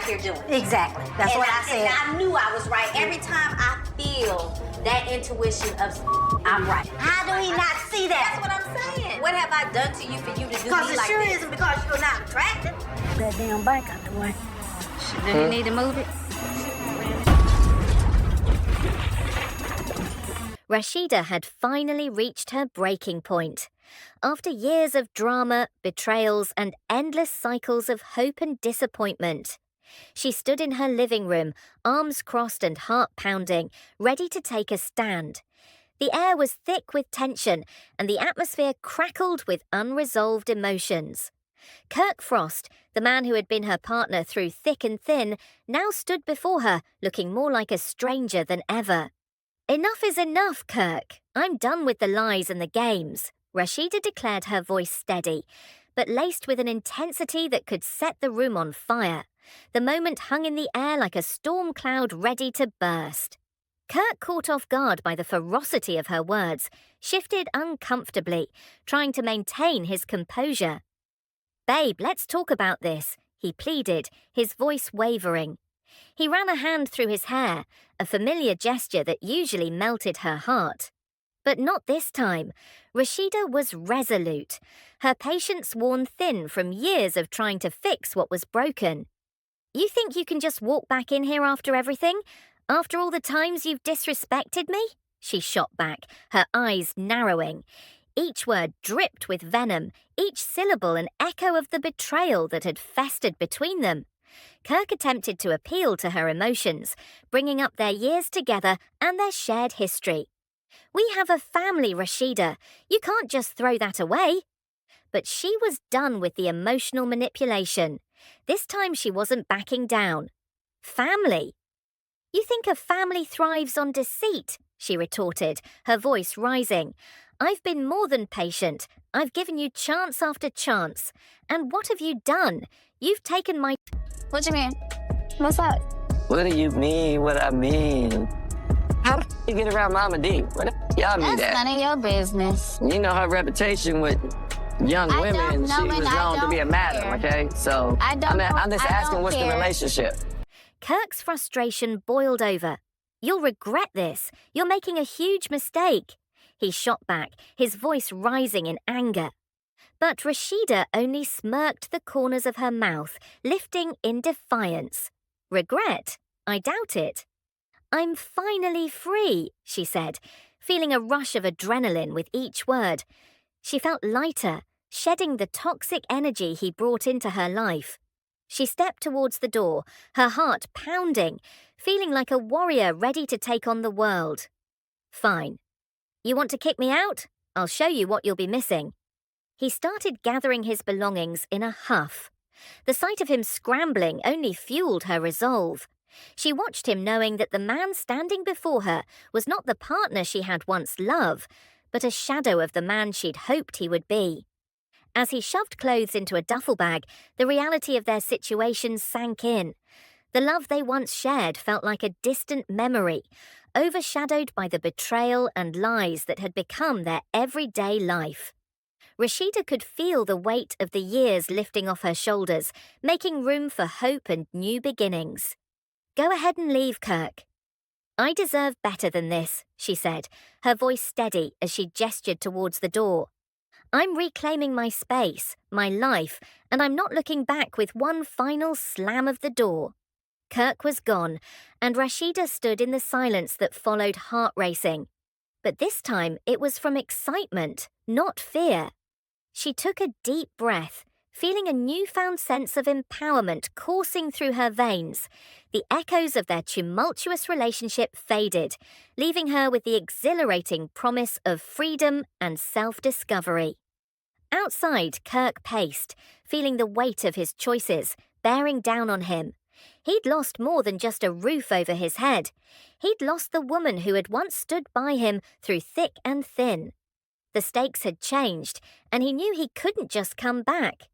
here doing? Exactly. That's what I said. And I knew I was right. Every time I feel that intuition of I'm right. How do he not see that? That's what I'm saying. What have I done to you for you to do me Because it like sure this? isn't because you're not attractive. That damn bike out the way. Do you need to move it? Rasheeda had finally reached her breaking point. After years of drama, betrayals, and endless cycles of hope and disappointment, she stood in her living room, arms crossed and heart pounding, ready to take a stand. The air was thick with tension, and the atmosphere crackled with unresolved emotions. Kirk Frost, the man who had been her partner through thick and thin, now stood before her, looking more like a stranger than ever. "Enough is enough, Kirk. I'm done with the lies and the games," Rasheeda declared, her voice steady, but laced with an intensity that could set the room on fire. The moment hung in the air like a storm cloud ready to burst. Kirk, caught off guard by the ferocity of her words, shifted uncomfortably, trying to maintain his composure. "Babe, let's talk about this," he pleaded, his voice wavering. He ran a hand through his hair, a familiar gesture that usually melted her heart. But not this time. Rasheeda was resolute, her patience worn thin from years of trying to fix what was broken. "You think you can just walk back in here after everything? After all the times you've disrespected me?" she shot back, her eyes narrowing. Each word dripped with venom, each syllable an echo of the betrayal that had festered between them. Kirk attempted to appeal to her emotions, bringing up their years together and their shared history. "We have a family, Rasheeda. You can't just throw that away." But she was done with the emotional manipulation. This time she wasn't backing down. "Family? You think a family thrives on deceit?" she retorted, her voice rising. "I've been more than patient. I've given you chance after chance. And what have you done? You've taken my..." What you mean? What's up? What do you mean what I mean? How the you get around Mama D? What the y'all mean That's that? none of your business. You know her reputation with young I women, don't know, she and was I known to don't be a madam, care. okay? So, I don't I'm just I asking don't what's the care. relationship? Kirk's frustration boiled over. "You'll regret this. You're making a huge mistake," he shot back, his voice rising in anger. But Rasheeda only smirked the corners of her mouth, lifting in defiance. "Regret? I doubt it." "I'm finally free," she said, feeling a rush of adrenaline with each word. She felt lighter, shedding the toxic energy he brought into her life. She stepped towards the door, her heart pounding, feeling like a warrior ready to take on the world. "Fine. You want to kick me out? I'll show you what you'll be missing." He started gathering his belongings in a huff. The sight of him scrambling only fueled her resolve. She watched him, knowing that the man standing before her was not the partner she had once loved, but a shadow of the man she'd hoped he would be. As he shoved clothes into a duffel bag, the reality of their situation sank in. The love they once shared felt like a distant memory, overshadowed by the betrayal and lies that had become their everyday life. Rasheeda could feel the weight of the years lifting off her shoulders, making room for hope and new beginnings. "Go ahead and leave, Kirk." "I deserve better than this," she said, her voice steady as she gestured towards the door. "I'm reclaiming my space, my life, and I'm not looking back with one final slam of the door." Kirk was gone, and Rasheeda stood in the silence that followed, heart racing. But this time it was from excitement, not fear. She took a deep breath, feeling a newfound sense of empowerment coursing through her veins. The echoes of their tumultuous relationship faded, leaving her with the exhilarating promise of freedom and self-discovery. Outside, Kirk paced, feeling the weight of his choices bearing down on him. He'd lost more than just a roof over his head. He'd lost the woman who had once stood by him through thick and thin. The stakes had changed, and he knew he couldn't just come back.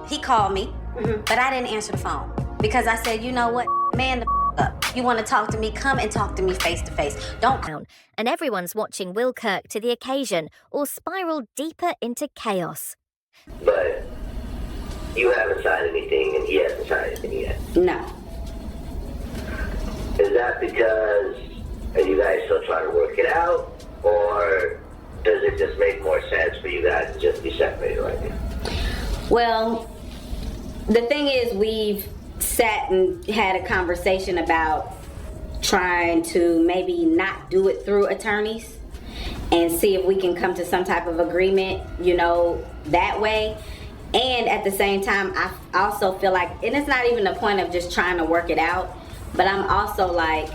He called me, but I didn't answer the phone because I said, "You know what, man, the up. You want to talk to me? Come and talk to me face to face. Don't." And everyone's watching Will Kirk to the occasion or spiral deeper into chaos. But You haven't signed anything and he hasn't signed anything yet. No. Is that because are you guys still trying to work it out, or does it just make more sense for you guys to just be separated right now? Well, the thing is, we've sat and had a conversation about trying to maybe not do it through attorneys and see if we can come to some type of agreement, you know, that way. And at the same time, I also feel like, and it's not even the point of just trying to work it out, but I'm also like,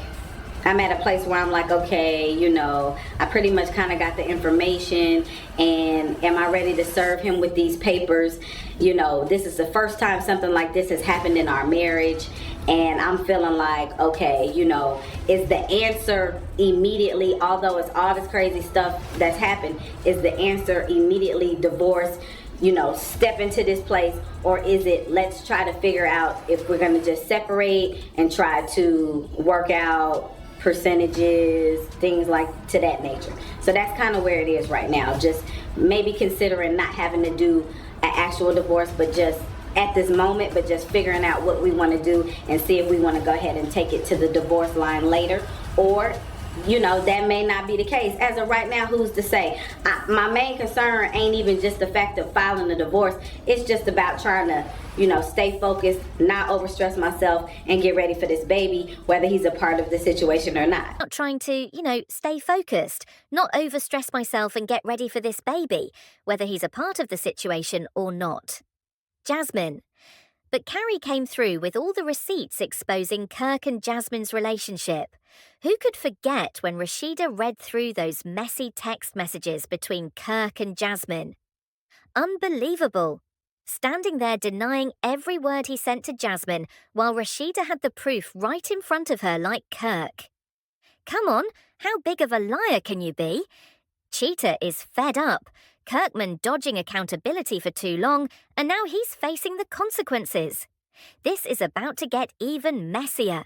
I'm at a place where I'm like, okay, you know, I pretty much kind of got the information, and am I ready to serve him with these papers? You know, this is the first time something like this has happened in our marriage, and I'm feeling like, okay, you know, is the answer immediately, although it's all this crazy stuff that's happened, is the answer immediately divorce, you know, step into this place, or is it let's try to figure out if we're going to just separate and try to work out percentages, things like to that nature. So that's kind of where it is right now. Just maybe considering not having to do an actual divorce, but just at this moment, but just figuring out what we want to do and see if we want to go ahead and take it to the divorce line later, or you know, that may not be the case. As of right now, who's to say? My main concern ain't even just the fact of filing a divorce. It's just about trying to, you know, stay focused, not overstress myself, and get ready for this baby, whether he's a part of the situation or not. Not trying to, you know, stay focused, not overstress myself and get ready for this baby, whether he's a part of the situation or not. Jasmine. But Carrie came through with all the receipts exposing Kirk and Jasmine's relationship. Who could forget when Rasheeda read through those messy text messages between Kirk and Jasmine? Unbelievable. Standing there denying every word he sent to Jasmine while Rasheeda had the proof right in front of her like Kirk. Come on, how big of a liar can you be? Cheetah is fed up. Kirkman dodging accountability for too long, and now he's facing the consequences. This is about to get even messier.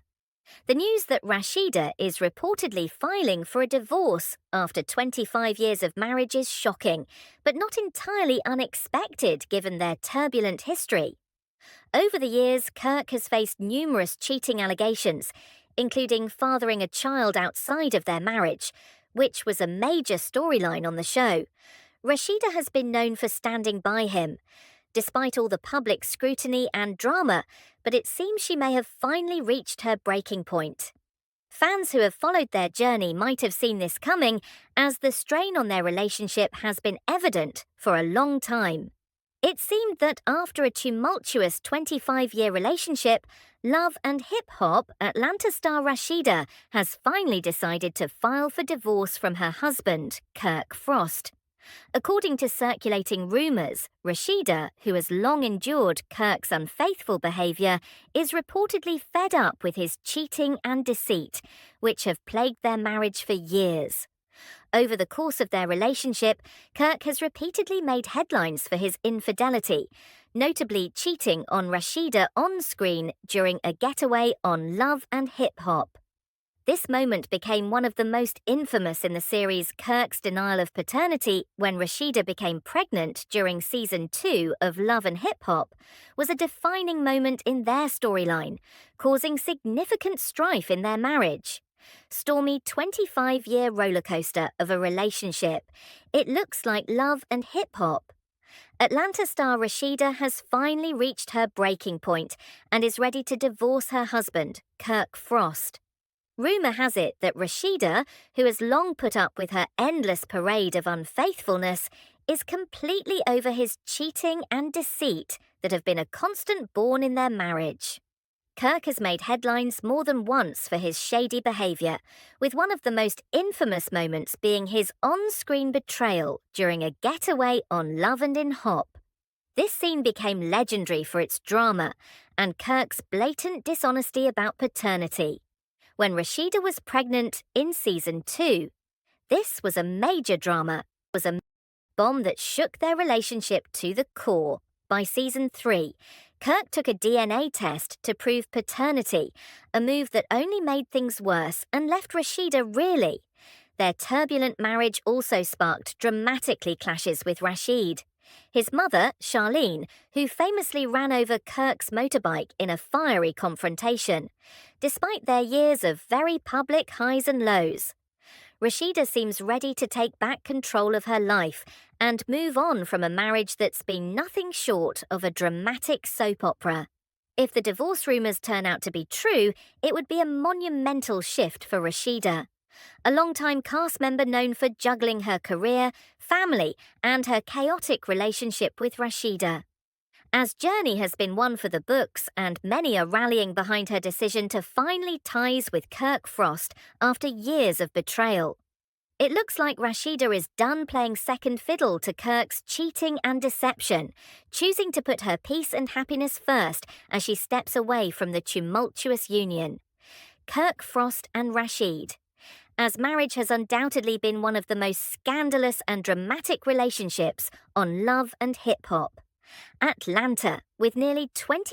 The news that Rasheeda is reportedly filing for a divorce after 25 years of marriage is shocking, but not entirely unexpected given their turbulent history. Over the years, Kirk has faced numerous cheating allegations, including fathering a child outside of their marriage, which was a major storyline on the show. Rasheeda has been known for standing by him, despite all the public scrutiny and drama, but it seems she may have finally reached her breaking point. Fans who have followed their journey might have seen this coming, as the strain on their relationship has been evident for a long time. It seemed that after a tumultuous 25-year relationship, Love and Hip Hop Atlanta star Rasheeda has finally decided to file for divorce from her husband, Kirk Frost. According to circulating rumours, Rasheeda, who has long endured Kirk's unfaithful behaviour, is reportedly fed up with his cheating and deceit, which have plagued their marriage for years. Over the course of their relationship, Kirk has repeatedly made headlines for his infidelity, notably cheating on Rasheeda on screen during a getaway on Love and Hip Hop. This moment became one of the most infamous in the series Kirk's denial of paternity when Rasheeda became pregnant during Season 2 of Love and Hip Hop, was a defining moment in their storyline, causing significant strife in their marriage. Stormy 25-year rollercoaster of a relationship. It looks like Love and Hip Hop. Atlanta star Rasheeda has finally reached her breaking point and is ready to divorce her husband, Kirk Frost. Rumour has it that Rasheeda, who has long put up with her endless parade of unfaithfulness, is completely over his cheating and deceit that have been a constant bond in their marriage. Kirk has made headlines more than once for his shady behaviour, with one of the most infamous moments being his on-screen betrayal during a getaway on Love and in Hop. This scene became legendary for its drama and Kirk's blatant dishonesty about paternity. When Rasheeda was pregnant in Season 2, this was a major drama. It was a bomb that shook their relationship to the core. By Season 3, Kirk took a DNA test to prove paternity, a move that only made things worse and left Rasheeda reeling. Their turbulent marriage also sparked dramatically clashes with Rasheed. His mother, Charlene, who famously ran over Kirk's motorbike in a fiery confrontation, despite their years of very public highs and lows. Rasheeda seems ready to take back control of her life and move on from a marriage that's been nothing short of a dramatic soap opera. If the divorce rumours turn out to be true, it would be a monumental shift for Rasheeda, a long-time cast member known for juggling her career, family, and her chaotic relationship with Rasheeda. As Journey has been one for the books, and many are rallying behind her decision to finally ties with Kirk Frost after years of betrayal. It looks like Rasheeda is done playing second fiddle to Kirk's cheating and deception, choosing to put her peace and happiness first as she steps away from the tumultuous union. Kirk Frost and Rasheed. As marriage has undoubtedly been one of the most scandalous and dramatic relationships on Love and Hip Hop. Atlanta, with nearly 20